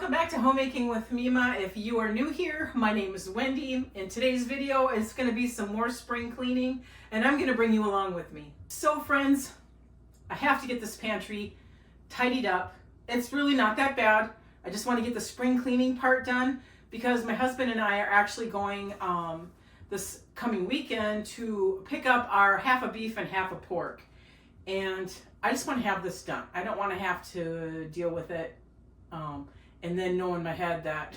Welcome back to Homemaking with Mima. If you are new here, my name is Wendy. In today's video, it's going to be some more spring cleaning, and I'm going to bring you along with me. So friends, I have to get this pantry tidied up. It's really not that bad. I just want to get the spring cleaning part done because my husband and I are actually going this coming weekend to pick up our half a beef and half a pork. And I just want to have this done. I don't want to have to deal with it and then know in my head that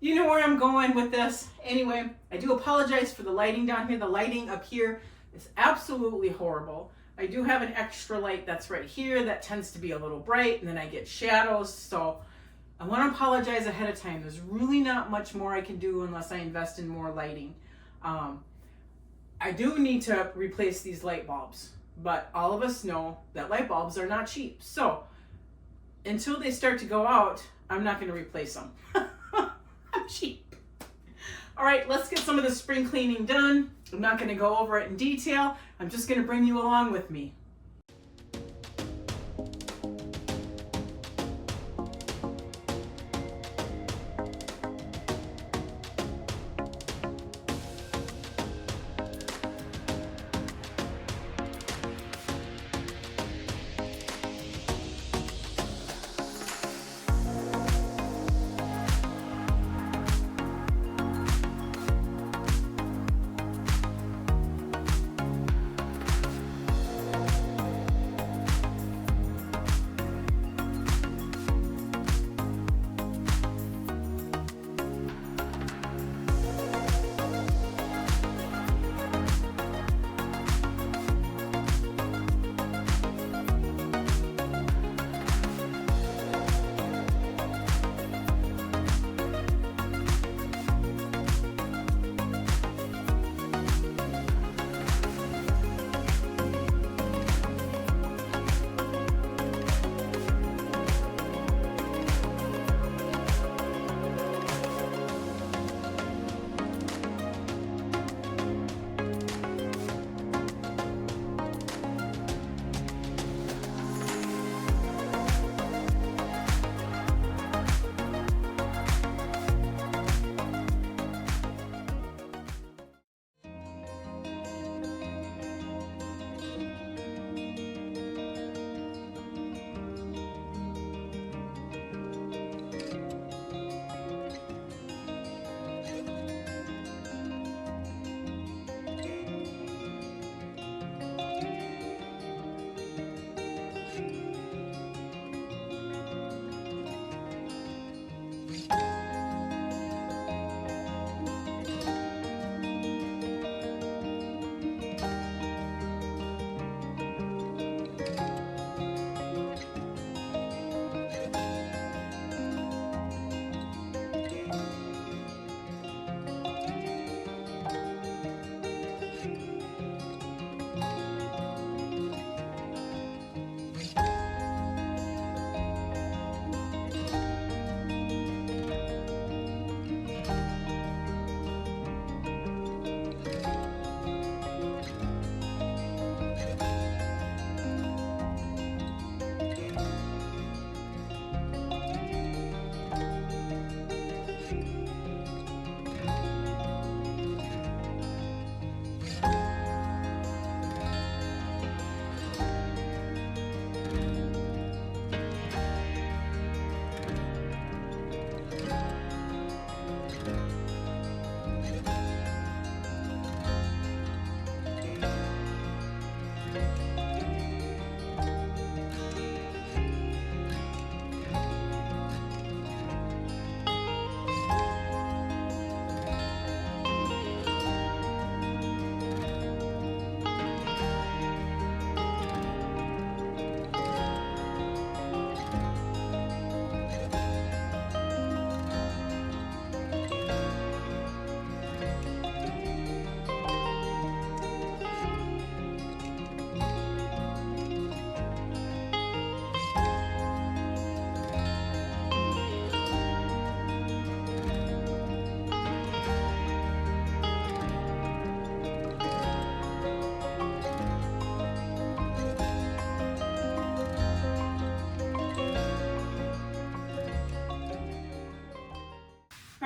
you know where I'm going with this. Anyway, I do apologize for the lighting down here. The lighting up here is absolutely horrible. I do have an extra light that's right here that tends to be a little bright, and then I get shadows. So I want to apologize ahead of time. There's really not much more I can do unless I invest in more lighting. I do need to replace these light bulbs, but all of us know that light bulbs are not cheap. So until they start to go out, I'm not going to replace them. I'm cheap. All right, let's get some of the spring cleaning done. I'm not going to go over it in detail. I'm just going to bring you along with me.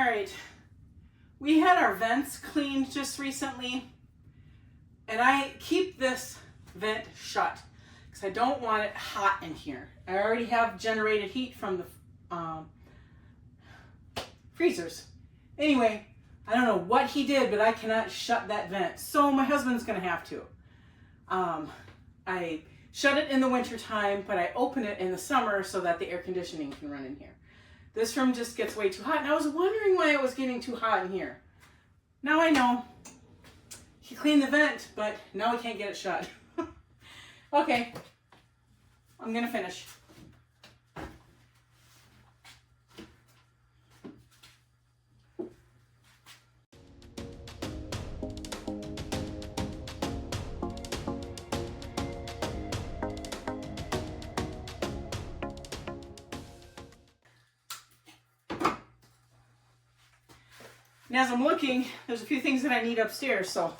right, we had our vents cleaned just recently, and I keep this vent shut because I don't want it hot in here. I already have generated heat from the freezers. Anyway, I don't know what he did, but I cannot shut that vent. So my husband's gonna have to. I shut it in the winter time, but I open it in the summer so that the air conditioning can run in here. This room just gets way too hot, and I was wondering why it was getting too hot in here. Now I know. He cleaned the vent, but now we can't get it shut. Okay, I'm gonna finish. And as I'm looking, there's a few things that I need upstairs, so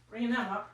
bringing them up.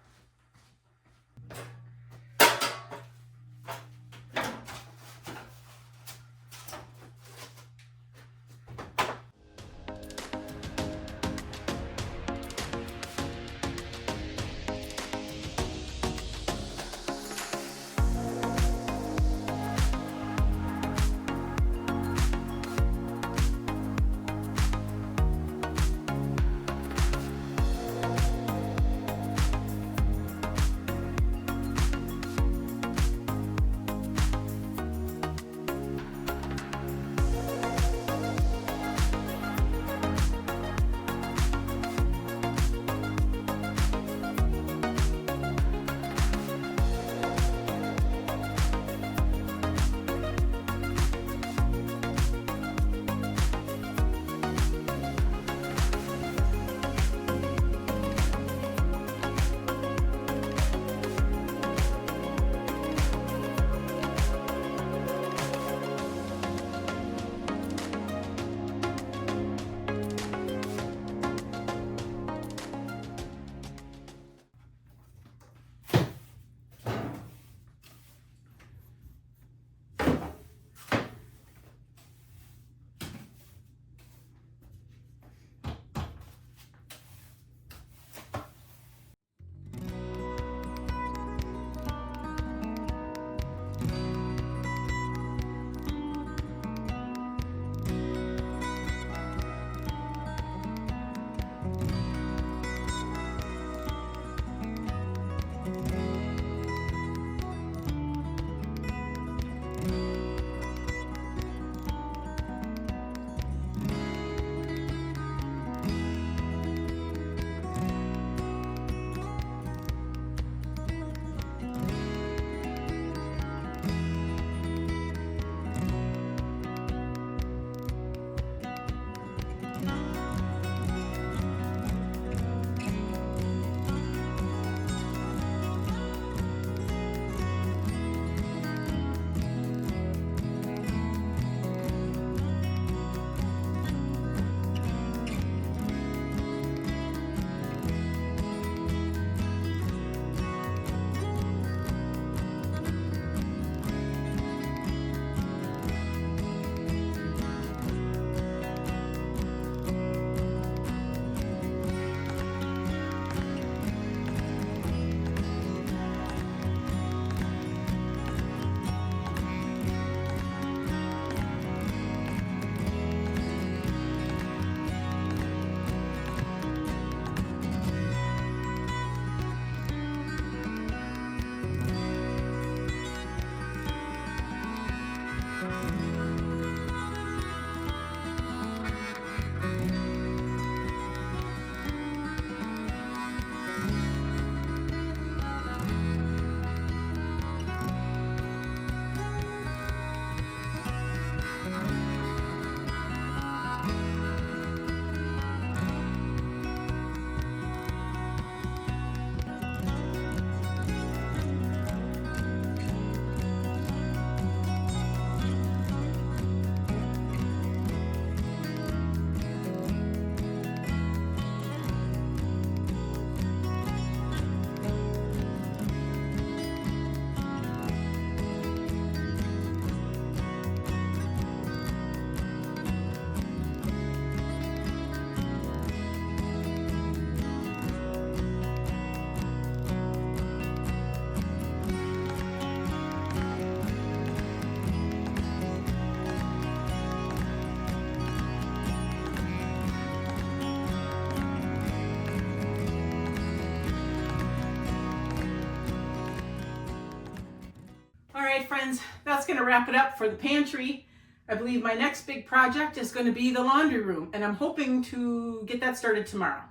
right, friends, that's going to wrap it up for the pantry. I believe my next big project is going to be the laundry room, and I'm hoping to get that started tomorrow.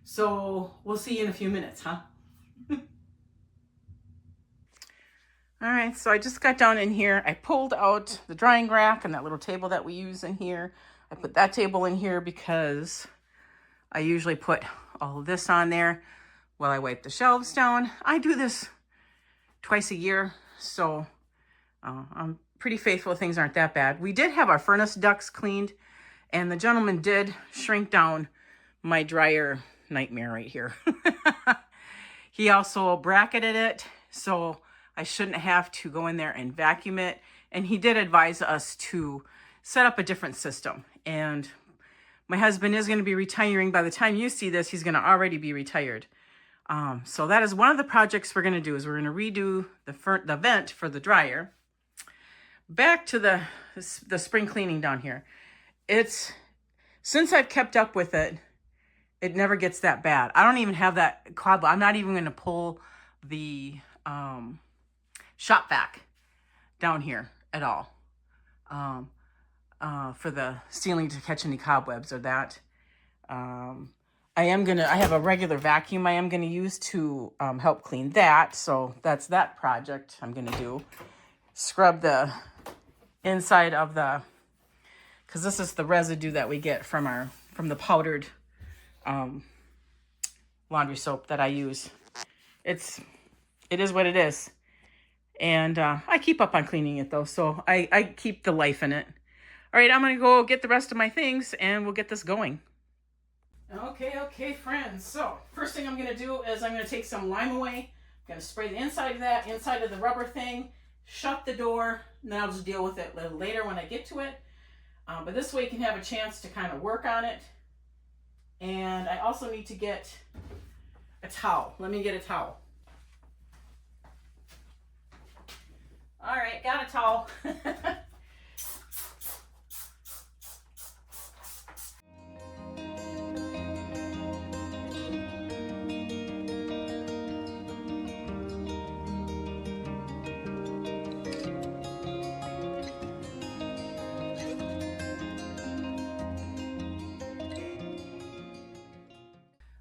So we'll see you in a few minutes, huh? All right, so I just got down in here. I pulled out the drying rack and that little table that we use in here. I put that table in here because I usually put all of this on there while I wipe the shelves down. I do this twice a year, so I'm pretty faithful. Things aren't that bad. We did have our furnace ducts cleaned, and the gentleman did shrink down my dryer nightmare right here. He also bracketed it, so I shouldn't have to go in there and vacuum it. And he did advise us to set up a different system. And my husband is going to be retiring. By the time you see this, he's going to already be retired. So that is one of the projects we're going to do, is we're going to redo the vent for the dryer. Back to the spring cleaning down here. Since I've kept up with it, it never gets that bad. I don't even have that cobweb. I'm not even going to pull the shop vac down here at all for the ceiling to catch any cobwebs or that. I have a regular vacuum I am going to use to help clean that. So that's that project I'm going to do. Scrub the inside of because this is the residue that we get from the powdered laundry soap that I use. It is what it is. And I keep up on cleaning it though, so I keep the life in it. All right, I'm gonna go get the rest of my things and we'll get this going. Okay, friends. So first thing I'm gonna do is I'm gonna take some lime away. I'm gonna spray the inside of the rubber thing, shut the door, and then I'll just deal with it a little later when I get to it. But this way you can have a chance to kind of work on it. And I also need to get a towel. Let me get a towel. All right, got a towel.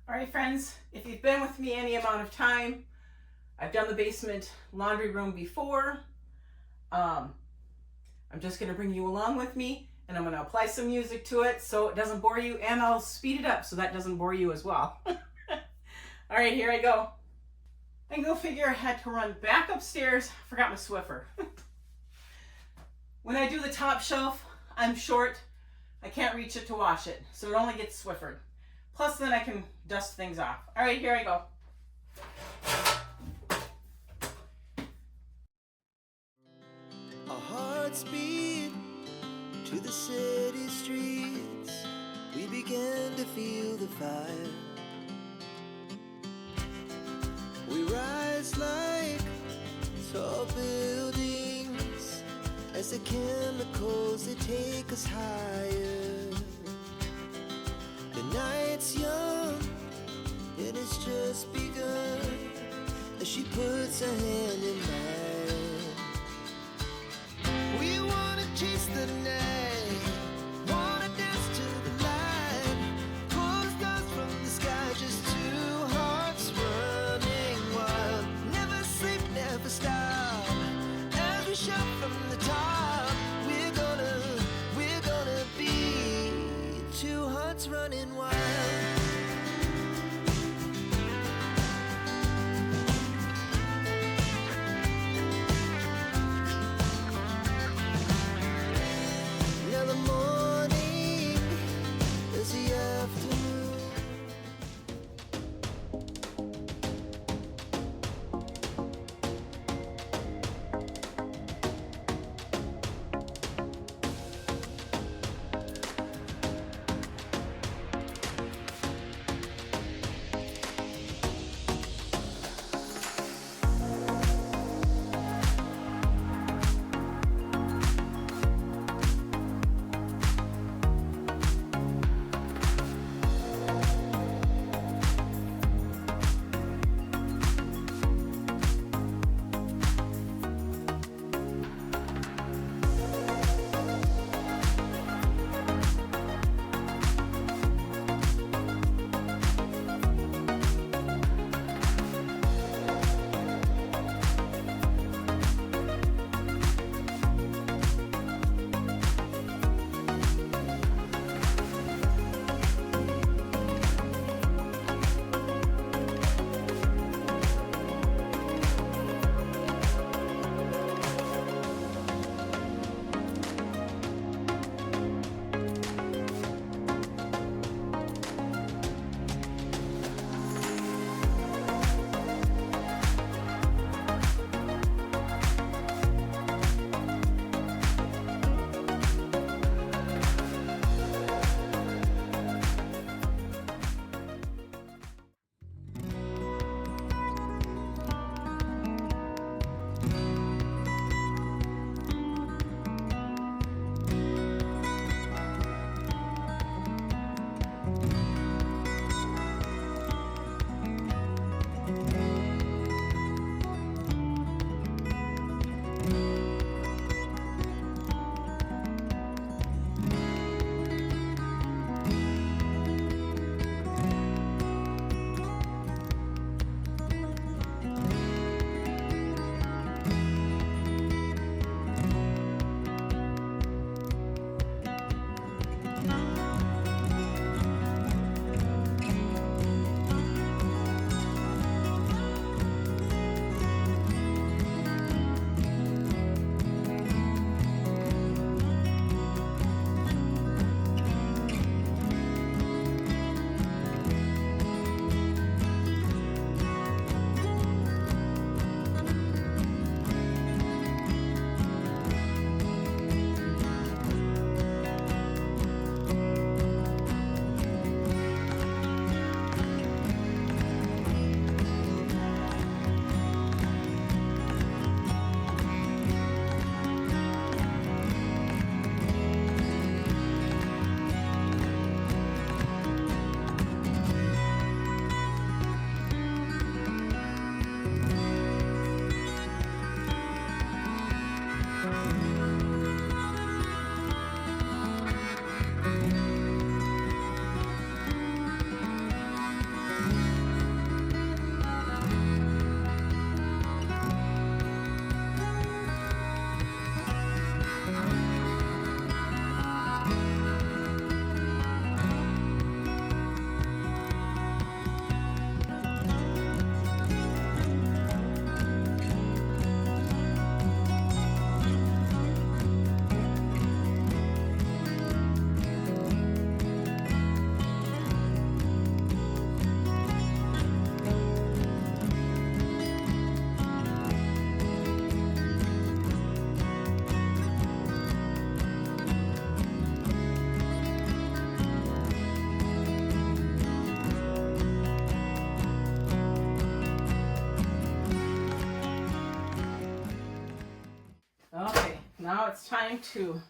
All right, friends, if you've been with me any amount of time, I've done the basement laundry room before. I'm just going to bring you along with me, and I'm going to apply some music to it so it doesn't bore you, and I'll speed it up so that doesn't bore you as well. All right, here I go. And go figure I had to run back upstairs. Forgot my Swiffer. When I do the top shelf, I'm short. I can't reach it to wash it, so it only gets Swiffered. Plus, then I can dust things off. All right, here I go. Our hearts beat to the city streets. We began to feel the fire. We rise like tall buildings as the chemicals, they take us higher. The night's young, and it's just begun as she puts her hand in mine. We wanna chase the night, wanna dance to the light, pull the stars from the sky, just two hearts running wild. Never sleep, never stop, as we shout from the top. We're gonna be two hearts running wild. now it's time to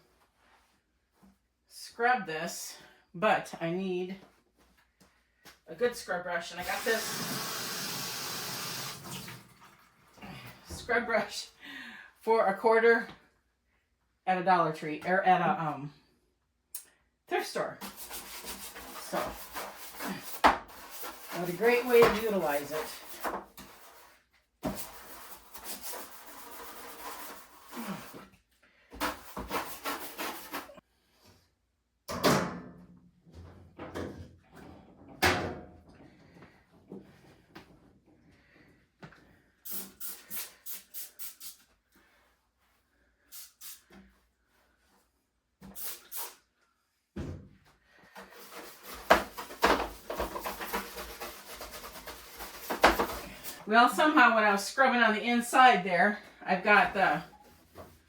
scrub this, but I need a good scrub brush, and I got this scrub brush for $1 at a Dollar Tree or at a thrift store. So, what a great way to utilize it. Well, somehow when I was scrubbing on the inside there, I've got the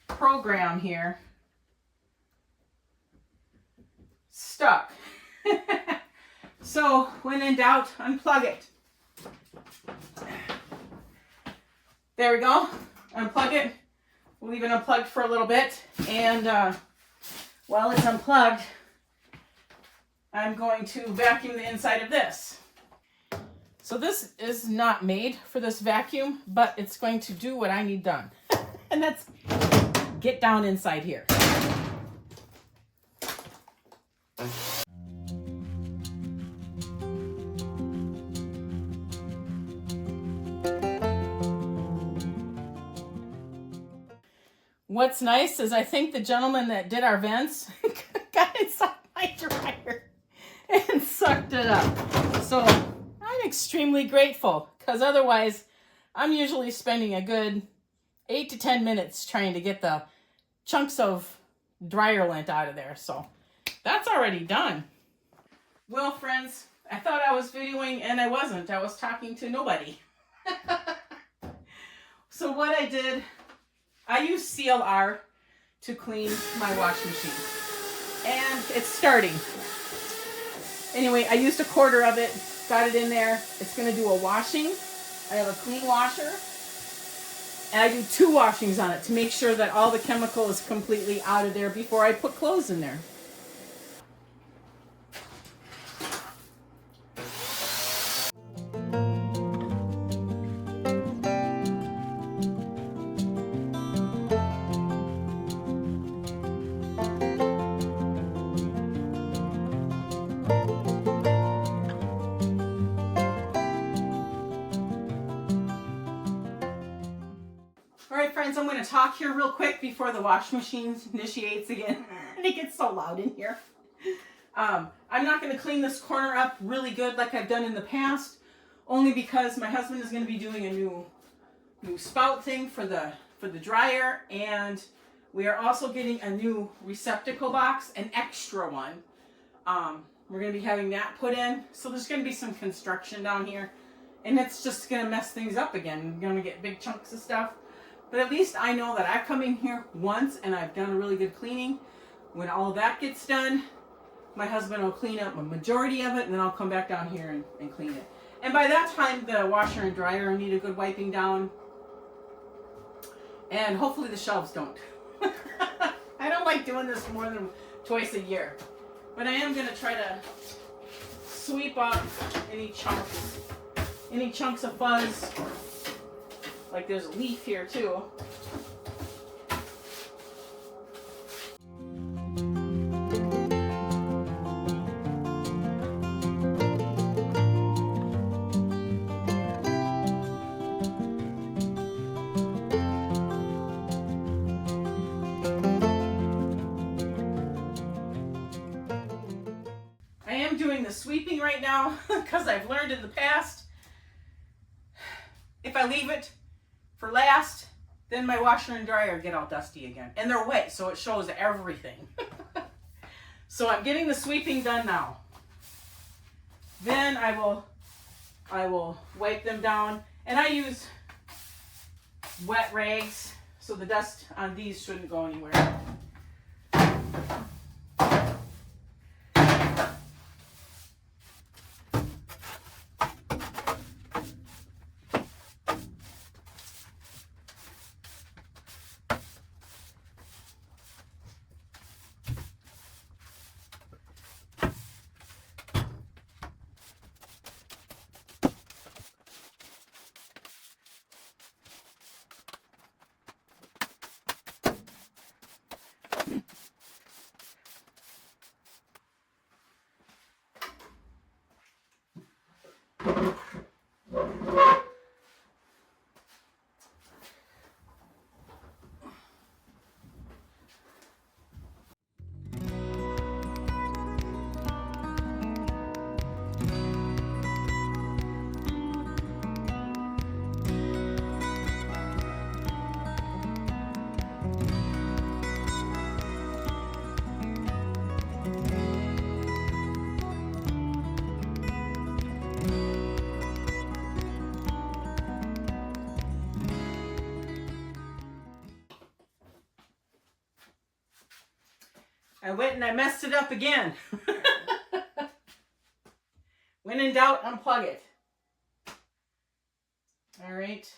program here stuck. So when in doubt, unplug it. There we go. Unplug it. We'll leave it unplugged for a little bit. And while it's unplugged, I'm going to vacuum the inside of this. So this is not made for this vacuum, but it's going to do what I need done. And that's get down inside here. What's nice is I think the gentleman that did our vents got inside my dryer and sucked it up. So I'm extremely grateful, because otherwise I'm usually spending a good 8 to 10 minutes trying to get the chunks of dryer lint out of there. So that's already done. Well, friends, I thought I was videoing and I wasn't. I was talking to nobody. So what I did, I use CLR to clean my wash machine. And it's starting. Anyway, I used $1/4 of it. Got it in there. It's going to do a washing. I have a clean washer. And I do 2 washings on it to make sure that all the chemical is completely out of there before I put clothes in there. Alright friends, I'm going to talk here real quick before the wash machine initiates again. And it gets so loud in here. I'm not going to clean this corner up really good like I've done in the past, only because my husband is going to be doing a new spout thing for the dryer, and we are also getting a new receptacle box, an extra one. We're going to be having that put in, so there's going to be some construction down here, and it's just going to mess things up again. I'm going to get big chunks of stuff. But at least I know that I've come in here once and I've done a really good cleaning. When all that gets done, my husband will clean up a majority of it, and then I'll come back down here and clean it. And by that time, the washer and dryer need a good wiping down. And hopefully the shelves don't. I don't like doing this more than twice a year. But I am going to try to sweep up any chunks of fuzz. Like there's a leaf here too. I am doing the sweeping right now because I've learned in the past, if I leave it for last, then my washer and dryer get all dusty again. And they're wet, so it shows everything. So I'm getting the sweeping done now. Then I will wipe them down. And I use wet rags, so the dust on these shouldn't go anywhere. I went and I messed it up again. When in doubt, unplug it. All right.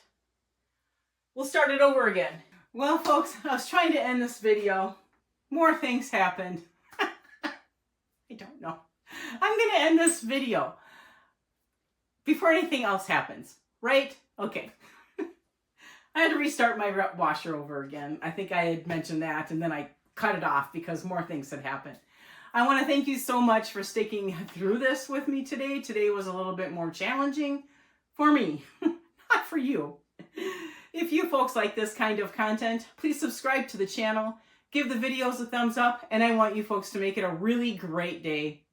We'll start it over again. Well, folks, I was trying to end this video. More things happened. I don't know. I'm going to end this video before anything else happens, right? Okay. I had to restart my washer over again. I think I had mentioned that, and then I cut it off because more things had happened. I want to thank you so much for sticking through this with me today. Today was a little bit more challenging for me, not for you. If you folks like this kind of content, please subscribe to the channel, give the videos a thumbs up, and I want you folks to make it a really great day.